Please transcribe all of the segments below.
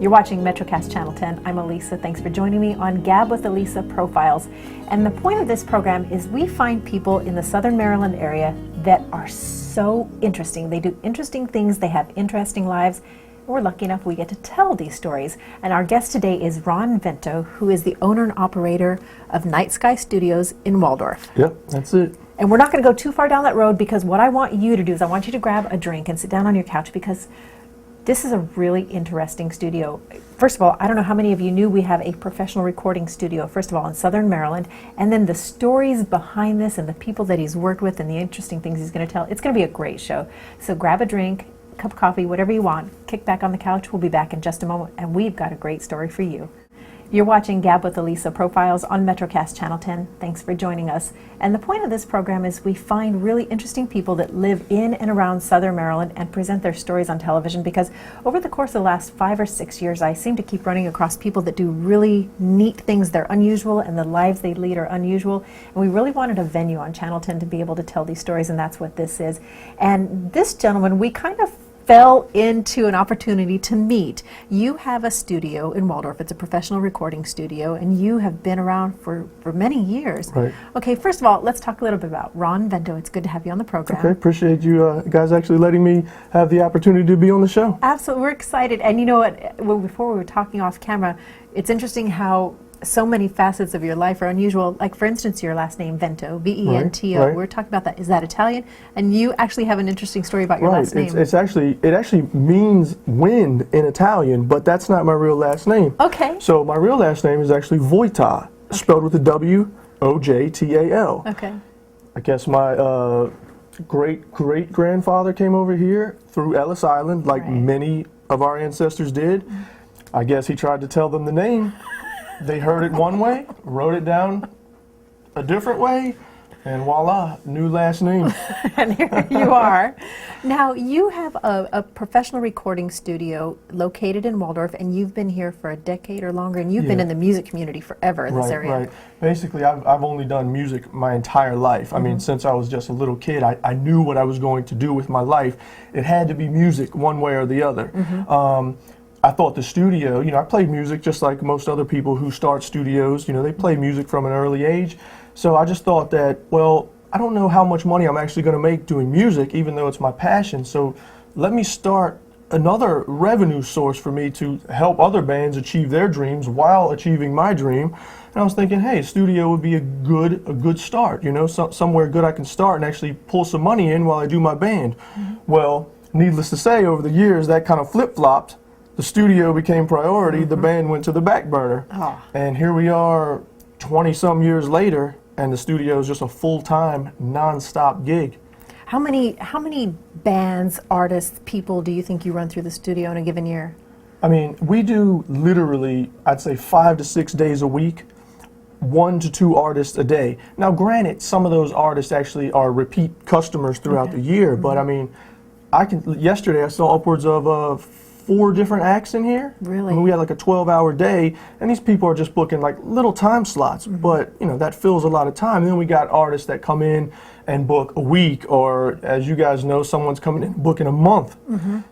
You're watching MetroCast Channel 10. I'm Elisa. Thanks for joining me on Gab with Elisa Profiles. And the point of this program is we find people in the Southern Maryland area that are so interesting. They do interesting things. They have interesting lives. We're lucky enough we get to tell these stories. And our guest today is Vento, who is the owner and operator of Nightsky Studios in Waldorf. Yep, that's it. And we're not going to go too far down that road, because what I want you to do is I want you to grab a drink and sit down on your couch, because this is a really interesting studio. First of all, I don't know how many of you knew we have a professional recording studio, first of all, in Southern Maryland, and then the stories behind this and the people that he's worked with and the interesting things he's going to tell. It's going to be a great show. So grab a drink, cup of coffee, whatever you want, kick back on the couch. We'll be back in just a moment, and we've got a great story for you. You're watching Gab with Elisa Profiles on MetroCast Channel 10. Thanks for joining us. And the point of this program is we find really interesting people that live in and around Southern Maryland and present their stories on television, because over the course of the last 5 or 6 years, I seem to keep running across people that do really neat things. They're unusual, and the lives they lead are unusual. And we really wanted a venue on Channel 10 to be able to tell these stories, and that's what this is. And this gentleman, we kind of fell into an opportunity to meet. You have a studio in Waldorf. It's a professional recording studio, and you have been around for many years. Right. Okay, first of all, let's talk a little bit about Vento. It's good to have you on the program. Okay, appreciate you guys actually letting me have the opportunity to be on the show. Absolutely, we're excited. And you know what, before we were talking off camera, it's interesting how so many facets of your life are unusual. Like, for instance, your last name, Vento, V-E-N-T-O. Right. We're talking about that. Is that Italian? And you actually have an interesting story about your last name. It actually means wind in Italian, but that's not my real last name. Okay. So my real last name is actually Vojta, spelled with a W-O-J-T-A-L. Okay. I guess my great-great-grandfather came over here through Ellis Island, like many of our ancestors did. I guess he tried to tell them the name. They heard it one way, wrote it down a different way, and voila, new last name. And here you are. Now, you have a professional recording studio located in Waldorf, and you've been here for a decade or longer, and you've been in the music community forever in this area. Right. Basically, I've only done music my entire life. I mean, since I was just a little kid, I knew what I was going to do with my life. It had to be music one way or the other. I thought the studio, I played music just like most other people who start studios. They play music from an early age. So I just thought that, well, I don't know how much money I'm actually going to make doing music, even though it's my passion. So let me start another revenue source for me to help other bands achieve their dreams while achieving my dream. And I was thinking, hey, a studio would be a good start, somewhere good I can start and actually pull some money in while I do my band. Well, needless to say, over the years, that kind of flip-flopped. The studio became priority, the band went to the back burner. And here we are 20-some years later, and the studio is just a full-time, non-stop gig. How many bands, artists, people do you think you run through the studio in a given year? I mean, we do literally, I'd say 5 to 6 days a week, 1 to 2 artists a day. Now, granted, some of those artists actually are repeat customers throughout the year, but I mean, yesterday I saw upwards of 4 different acts in here. Really? I mean, we had like a 12-hour day, and these people are just booking like little time slots, but that fills a lot of time. And then we got artists that come in and book a week, or as you guys know, someone's coming in booking a month.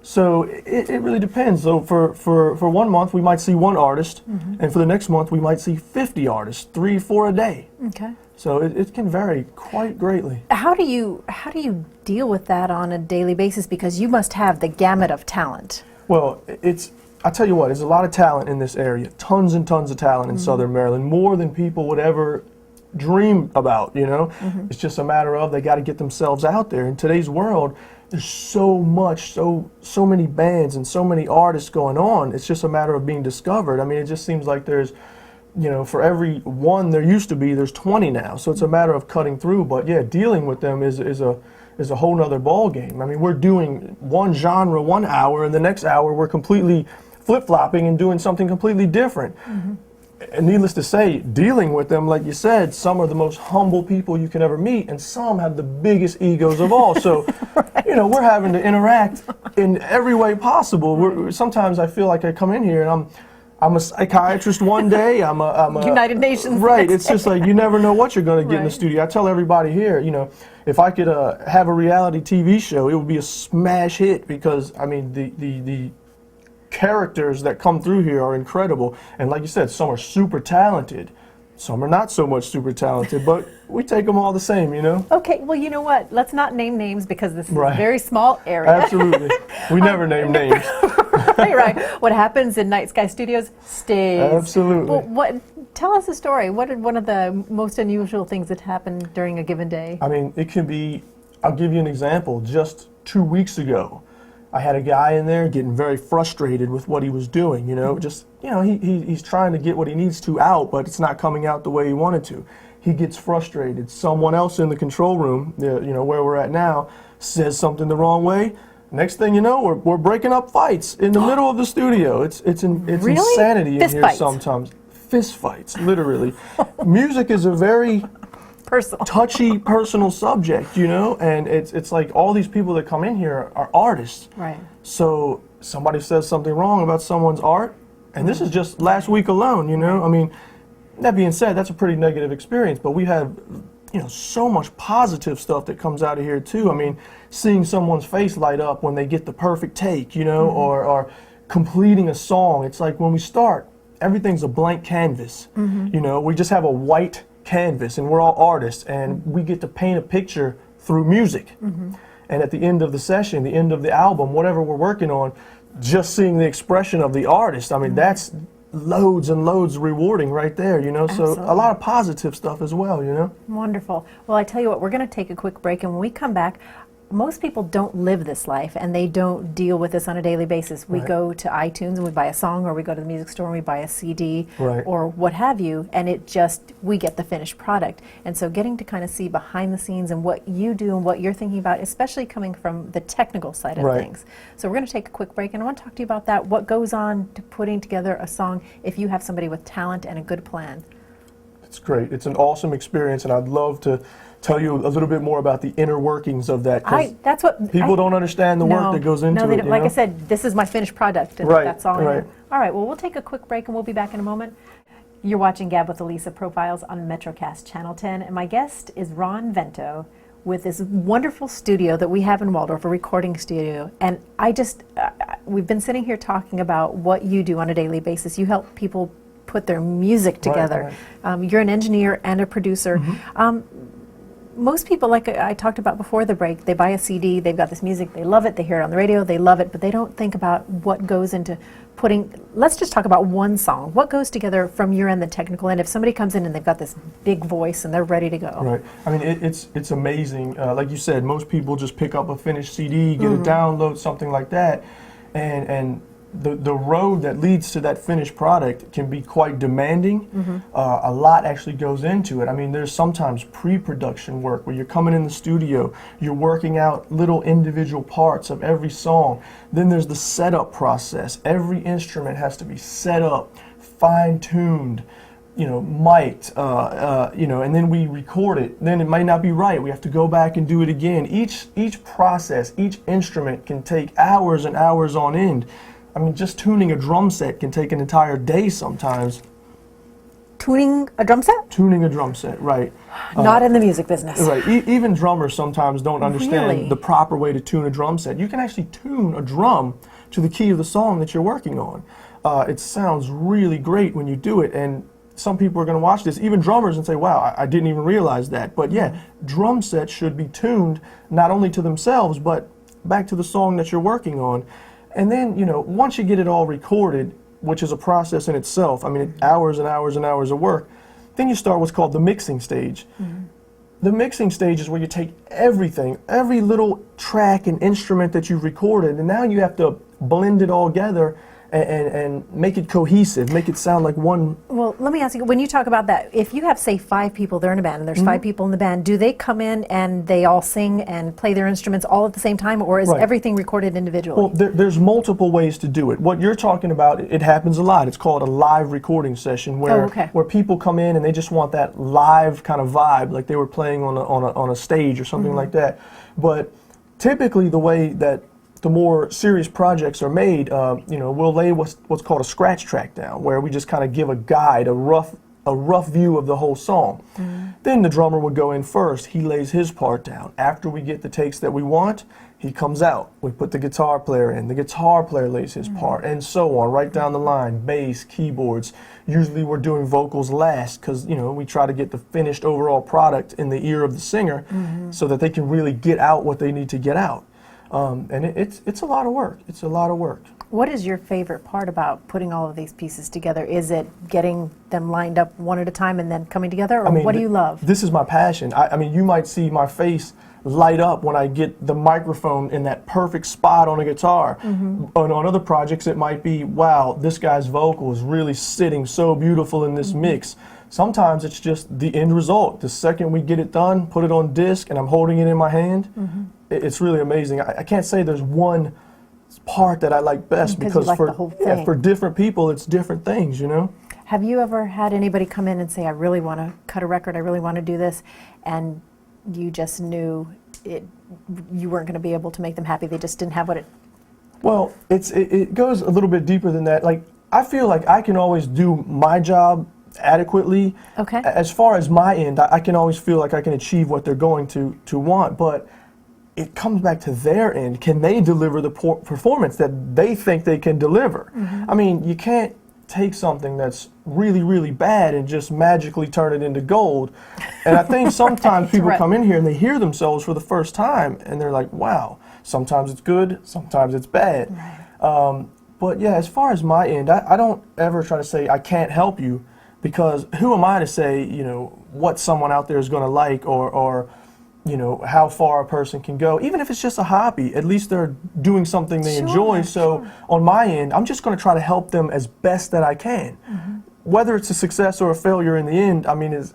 So it really depends. So for 1 month, we might see 1 artist, and for the next month, we might see 50 artists, 3, 4 a day. Okay. So it can vary quite greatly. How do you deal with that on a daily basis? Because you must have the gamut of talent. Well, I tell you what, there's a lot of talent in this area, tons and tons of talent in Southern Maryland, more than people would ever dream about, It's just a matter of they got to get themselves out there. In today's world, there's so much, so many bands and so many artists going on. It's just a matter of being discovered. I mean, it just seems like there's, for every one there used to be, there's 20 now. So it's a matter of cutting through. But yeah, dealing with them is a whole nother ball game. I mean, we're doing one genre 1 hour, and the next hour we're completely flip-flopping and doing something completely different. And needless to say, dealing with them, like you said, some are the most humble people you can ever meet, and some have the biggest egos of all. So, we're having to interact in every way possible. Sometimes I feel like I come in here and I'm a psychiatrist one day, I'm a United Nations. Right, it's just like you never know what you're going to get in the studio. I tell everybody here, if I could have a reality TV show, it would be a smash hit, because I mean the characters that come through here are incredible. And like you said, some are super talented. Some are not so much super talented, but we take them all the same, you know? Okay, well, you know what? Let's not name names because this is Right. a very small area. Absolutely. We never name names. Right. What happens in Nightsky Studios stays. Absolutely. Well, tell us a story. What are one of the most unusual things that happened during a given day? I mean, it can be, I'll give you an example. Just 2 weeks ago, I had a guy in there getting very frustrated with what he was doing, you know, just, you know, he's trying to get what he needs to out, but it's not coming out the way he wanted to. He gets frustrated. Someone else in the control room, you know, where we're at now, says something the wrong way. Next thing you know, we're breaking up fights in the middle of the studio. It's Really? insanity in Fist here fights. sometimes. Fist fights, literally. Music is a very Personal. touchy, personal subject, you know, and it's like all these people that come in here are artists. Right. So somebody says something wrong about someone's art, and this is just last week alone, you know. I mean, that being said, that's a pretty negative experience, but we have, you know, so much positive stuff that comes out of here too. I mean, seeing someone's face light up when they get the perfect take, you know, or completing a song. It's like when we start, everything's a blank canvas. You know, we just have a white canvas, and we're all artists, and we get to paint a picture through music. And at the end of the session, the end of the album, whatever we're working on, just seeing the expression of the artist, I mean, that's loads and loads rewarding right there, you know. So Absolutely. a lot of positive stuff as well, you know. Wonderful. Well, I tell you what, we're going to take a quick break, and when we come back, most people don't live this life and they don't deal with this on a daily basis. We Right. go to iTunes and we buy a song, or we go to the music store and we buy a CD, Right. or what have you, and we get the finished product. And so getting to kind of see behind the scenes and what you do and what you're thinking about, especially coming from the technical side of Right. things. So we're going to take a quick break, and I want to talk to you about that, what goes on to putting together a song if you have somebody with talent and a good plan. It's great. It's an awesome experience, and I'd love to tell you a little bit more about the inner workings of that. 'Cause That's what people don't understand the work that goes into no, they it. don't. You Like know? I said, this is my finished product, and Right, that's all I know. right. All right, well, we'll take a quick break, and we'll be back in a moment. You're watching Gab with Elisa Profiles on Metrocast Channel 10, and my guest is Ron Vento with this wonderful studio that we have in Waldorf, a recording studio. And we've been sitting here talking about what you do on a daily basis. You help people put their music together. right. You're an engineer and a producer. Most people, like I talked about before the break, they buy a CD, they've got this music, they love it, they hear it on the radio, they love it, but they don't think about what goes into let's just talk about one song. What goes together from your end, the technical end? If somebody comes in and they've got this big voice and they're ready to go. Right. I mean, it's amazing. Like you said, most people just pick up a finished CD, get a download, something like that, and the road that leads to that finished product can be quite demanding. A lot actually goes into it. I mean, there's sometimes pre-production work where you're coming in the studio, you're working out little individual parts of every song. Then there's the setup process. Every instrument has to be set up, fine-tuned, you know, mic'd, you know, and then we record it. Then it might not be right. We have to go back and do it again. Each process, each instrument can take hours and hours on end. I mean, just tuning a drum set can take an entire day sometimes. Tuning a drum set? Tuning a drum set, right. Not in the music business. Right. Even drummers sometimes don't understand Really? the proper way to tune a drum set. You can actually tune a drum to the key of the song that you're working on. It sounds really great when you do it, and some people are going to watch this, even drummers, and say, wow, I didn't even realize that. But yeah, drum sets should be tuned not only to themselves, but back to the song that you're working on. And then, you know, once you get it all recorded, which is a process in itself, I mean, hours and hours and hours of work, then you start what's called the mixing stage. The mixing stage is where you take everything, every little track and instrument that you've recorded, and now you have to blend it all together and make it cohesive, make it sound like one. Well, let me ask you, when you talk about that, if you have, say, 5 people, they're in a band, and there's 5 people in the band, do they come in and they all sing and play their instruments all at the same time, or is Right. everything recorded individually? Well, there's multiple ways to do it. What you're talking about, it happens a lot. It's called a live recording session where where people come in and they just want that live kind of vibe, like they were playing on a stage or something like that. But typically, the way that the more serious projects are made, you know, we'll lay what's called a scratch track down, where we just kind of give a guide, a rough view of the whole song. Then the drummer would go in first. He lays his part down. After we get the takes that we want, He comes out, we put the guitar player in, the guitar player lays his part, and so on, right down the line, bass, keyboards. Usually we're doing vocals last because, you know, we try to get the finished overall product in the ear of the singer so that they can really get out what they need to get out. And it's a lot of work. It's a lot of work. What is your favorite part about putting all of these pieces together? Is it getting them lined up one at a time and then coming together, or what do you love? This is my passion. I mean, you might see my face light up when I get the microphone in that perfect spot on a guitar. And on other projects, it might be, wow, this guy's vocal is really sitting so beautiful in this mix. Sometimes it's just the end result. The second we get it done, put it on disc, and I'm holding it in my hand, it's really amazing. I can't say there's one part that I like best because like for, the whole thing. for different people, it's different things, you know? Have you ever had anybody come in and say, I really want to cut a record, I really want to do this, and you just knew you weren't going to be able to make them happy, they just didn't have what it... Well, it goes a little bit deeper than that. Like, I feel like I can always do my job adequately. Okay. As far as my end, I can always feel like I can achieve what they're going to want, but it comes back to their end. Can they deliver the performance that they think they can deliver? I mean, you can't take something that's really, really bad and just magically turn it into gold. And I think sometimes people come in here and they hear themselves for the first time and they're like, wow, sometimes it's good, sometimes it's bad. But yeah, as far as my end, I don't ever try to say I can't help you, because who am I to say, you know, what someone out there is going to like, or you know, how far a person can go. Even if it's just a hobby, at least they're doing something they enjoy. So on my end, I'm just going to try to help them as best that I can. Whether it's a success or a failure in the end, I mean, is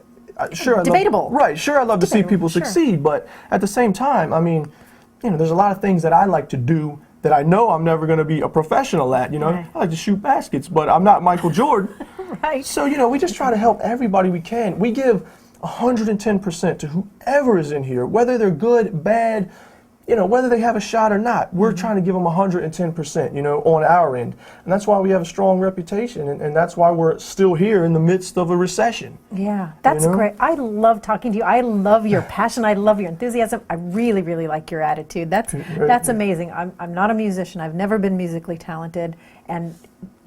sure. Debatable. Right, sure, I'd love to see people succeed, but at the same time, I mean, you know, there's a lot of things that I like to do that I know I'm never going to be a professional at, you know. I like to shoot baskets, but I'm not Michael Jordan. So, you know, we just try to help everybody we can. We give 110% to whoever is in here, whether they're good, bad, you know, whether they have a shot or not. We're trying to give them 110%, you know, on our end. And that's why we have a strong reputation, and that's why we're still here in the midst of a recession. Yeah, that's great. I love talking to you. I love your passion. I love your enthusiasm. I really, really like your attitude. That's amazing. I'm not a musician. I've never been musically talented. And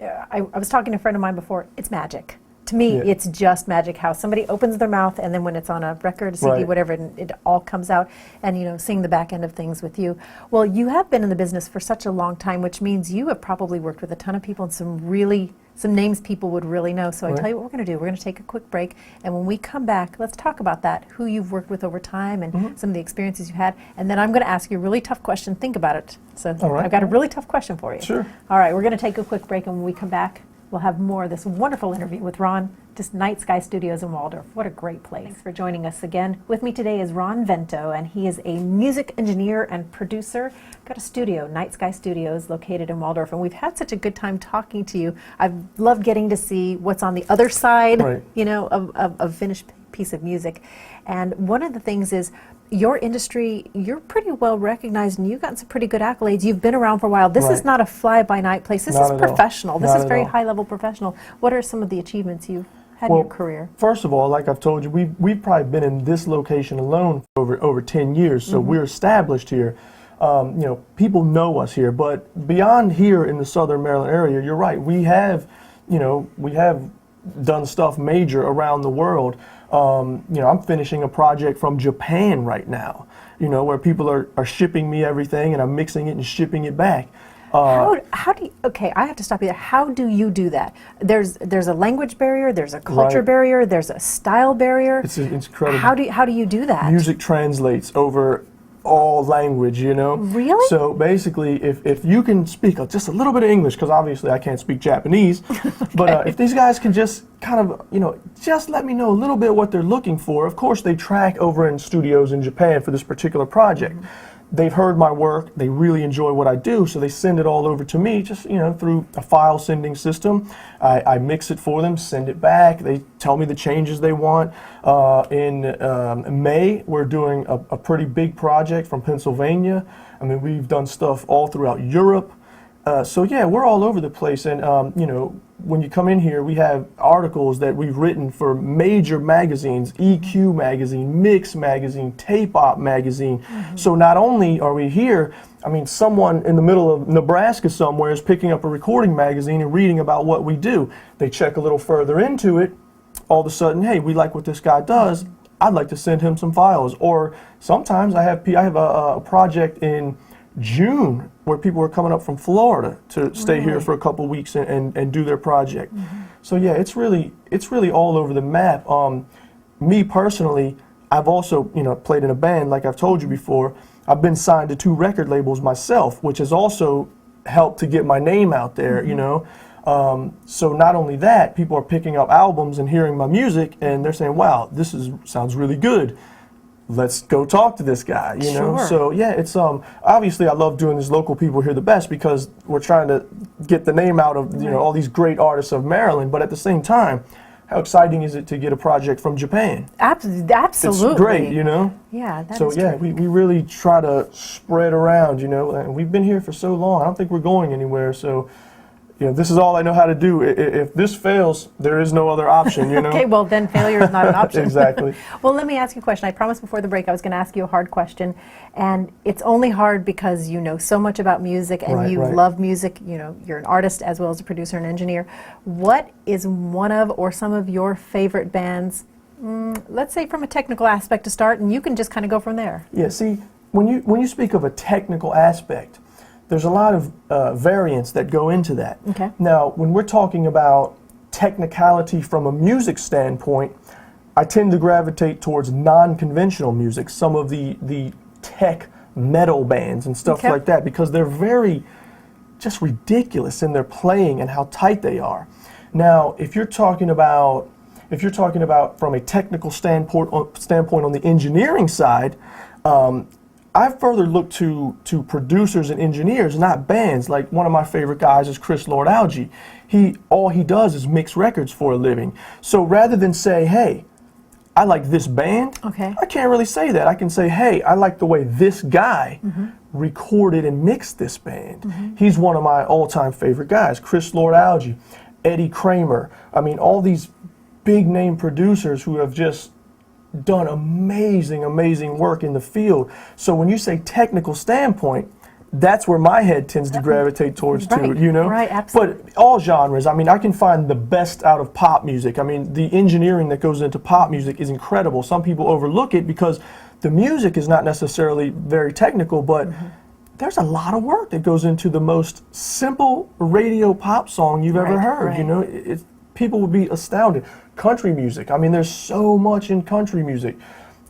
I was talking to a friend of mine before. It's magic. To me, it's just magic how somebody opens their mouth, and then when it's on a record, a CD, whatever, and it all comes out, and, you know, seeing the back end of things with you. Well, you have been in the business for such a long time, which means you have probably worked with a ton of people and some names people would really know. So I tell you what we're going to do. We're going to take a quick break, and when we come back, let's talk about that, who you've worked with over time and some of the experiences you've had, and then I'm going to ask you a really tough question. Think about it. So I've got a really tough question for you. Sure. All right, we're going to take a quick break, and when we come back, we'll have more of this wonderful interview with Ron, just Nightsky Studios in Waldorf. What a great place. Thanks for joining us again. With me today is Ron Vento, and he is a music engineer and producer. Got a studio, Nightsky Studios, located in Waldorf, and we've had such a good time talking to you. I've loved getting to see what's on the other side, you know, of finished piece of music. And one of the things is, your industry, you're pretty well recognized, and you've gotten some pretty good accolades. You've been around for a while. This is not a fly-by-night place. This is professional. This is very high-level professional. What are some of the achievements you've had in your career? First of all, like I've told you, we've probably been in this location alone for over 10 years, so we're established here. You know, people know us here, but beyond here in the Southern Maryland area, you're right. We have, you know, we have done stuff major around the world. You know, I'm finishing a project from Japan right now, you know, where people are shipping me everything and I'm mixing it and shipping it back. How do you, okay, I have to stop you there. How do you do that? There's a language barrier, there's a culture barrier, there's a style barrier. It's incredible. How do you do that? Music translates over all language, you know. Really? So basically, if you can speak just a little bit of English, because obviously I can't speak Japanese, but if these guys can just kind of, you know, just let me know a little bit what they're looking for. Of course, they track over in studios in Japan for this particular project. They've heard my work, they really enjoy what I do, so they send it all over to me, just, you know, through a file sending system. I mix it for them, send it back, they tell me the changes they want. In May, we're doing a pretty big project from Pennsylvania. I mean, we've done stuff all throughout Europe. So yeah, we're all over the place, and you know, when you come in here, we have articles that we've written for major magazines, EQ magazine, Mix magazine, Tape Op magazine. So not only are we here, I mean, someone in the middle of Nebraska somewhere is picking up a recording magazine and reading about what we do. They check a little further into it. All of a sudden, hey, we like what this guy does. I'd like to send him some files. Or sometimes I have a project in June where people are coming up from Florida to stay here for a couple weeks and do their project. So yeah, it's really all over the map. Me personally, I've also played in a band, like I've told you before. I've been signed to 2 record labels myself, which has also helped to get my name out there. So not only that, people are picking up albums and hearing my music, and they're saying, "Wow, sounds really good. Let's go talk to this guy," you know? Sure. So yeah, it's obviously I love doing this local people here the best because we're trying to get the name out of all these great artists of Maryland, but at the same time, how exciting is it to get a project from Japan? Absolutely. It's great, Yeah, that's So yeah, we really try to spread around, and we've been here for so long. I don't think we're going anywhere, so this is all I know how to do. If this fails, there is no other option, Okay, well then failure is not an option. Exactly. Well, let me ask you a question. I promised before the break I was going to ask you a hard question, and it's only hard because you know so much about music and you love music. You're an artist as well as a producer and engineer. What is one of or some of your favorite bands, let's say from a technical aspect to start, and you can just kind of go from there. Yeah, see, when you speak of a technical aspect, there's a lot of variants that go into that. Okay. Now, when we're talking about technicality from a music standpoint, I tend to gravitate towards non-conventional music, some of the tech metal bands and stuff like that, because they're very just ridiculous in their playing and how tight they are. Now, if you're talking about from a technical standpoint on the engineering side, I further look to producers and engineers, not bands. Like one of my favorite guys is Chris Lord-Alge. All he does is mix records for a living. So rather than say, hey, I like this band, I can't really say that. I can say, hey, I like the way this guy recorded and mixed this band. He's one of my all-time favorite guys, Chris Lord-Alge, Eddie Kramer. I mean, all these big name producers who have just done amazing work in the field. So when you say technical standpoint, that's where my head tends to gravitate towards too, Right, absolutely. But all genres, I mean, I can find the best out of pop music. I mean, the engineering that goes into pop music is incredible. Some people overlook it because the music is not necessarily very technical, but there's a lot of work that goes into the most simple radio pop song you've ever heard. People would be astounded. Country music, I mean, there's so much in country music.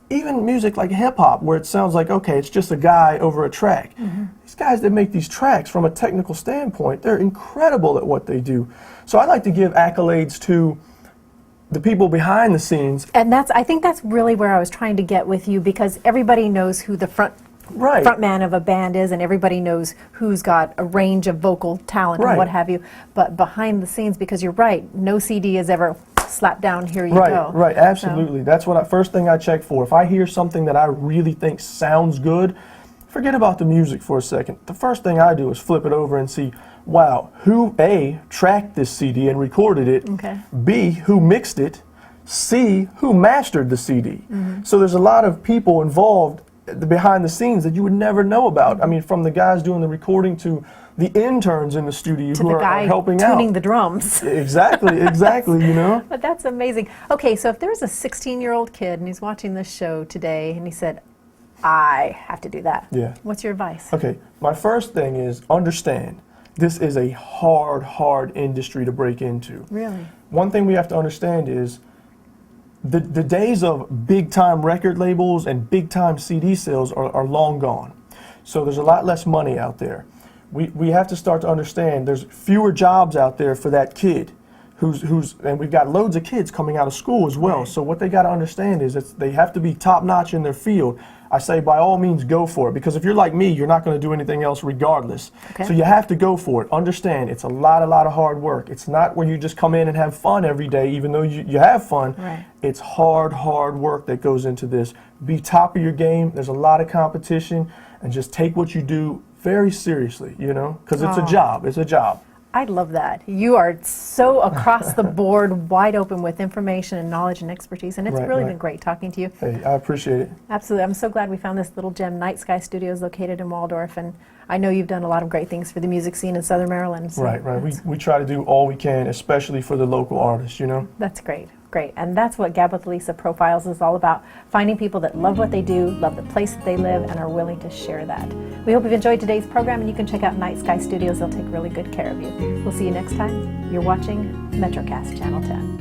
Even music like hip-hop, where it sounds like, okay, it's just a guy over a track. These guys that make these tracks, from a technical standpoint, they're incredible at what they do. So I like to give accolades to the people behind the scenes. And I think that's really where I was trying to get with you, because everybody knows who the frontman of a band is, and everybody knows who's got a range of vocal talent and what have you. But behind the scenes, because you're right, no CD is ever slap down, here you go. Right, absolutely. So that's what first thing I check for. If I hear something that I really think sounds good, forget about the music for a second. The first thing I do is flip it over and see, wow, who A, tracked this CD and recorded it, B, who mixed it, C, who mastered the CD. So there's a lot of people involved behind the scenes that you would never know about. I mean, from the guys doing the recording to the interns in the studio who are helping out. Tuning the drums. Exactly, But that's amazing. Okay, so if there's a 16-year-old kid and he's watching this show today and he said, I have to do that. Yeah. What's your advice? Okay, my first thing is understand this is a hard industry to break into. Really? One thing we have to understand is the days of big-time record labels and big-time CD sales are long gone. So there's a lot less money out there. We have to start to understand there's fewer jobs out there for that kid and we've got loads of kids coming out of school as well. So what they got to understand is they have to be top-notch in their field. I say by all means go for it, because if you're like me, you're not going to do anything else regardless. So you have to go for it. Understand, it's a lot of hard work. It's not where you just come in and have fun every day, even though you have fun. It's hard work that goes into this. Be top of your game. There's a lot of competition, and just take what you do very seriously, because it's a job. It's a job. I love that. You are so across the board, wide open with information and knowledge and expertise, and it's Right, really right. been great talking to you. Hey, I appreciate it. Absolutely. I'm so glad we found this little gem. Nightsky Studios located in Waldorf, and I know you've done a lot of great things for the music scene in Southern Maryland. So Right, right. We try to do all we can, especially for the local artists, you know? that's great. Great. And that's what Gab with Lisa Profiles is all about, finding people that love what they do, love the place that they live, and are willing to share that. We hope you've enjoyed today's program, and you can check out Nightsky Studios. They'll take really good care of you. We'll see you next time. You're watching MetroCast Channel 10.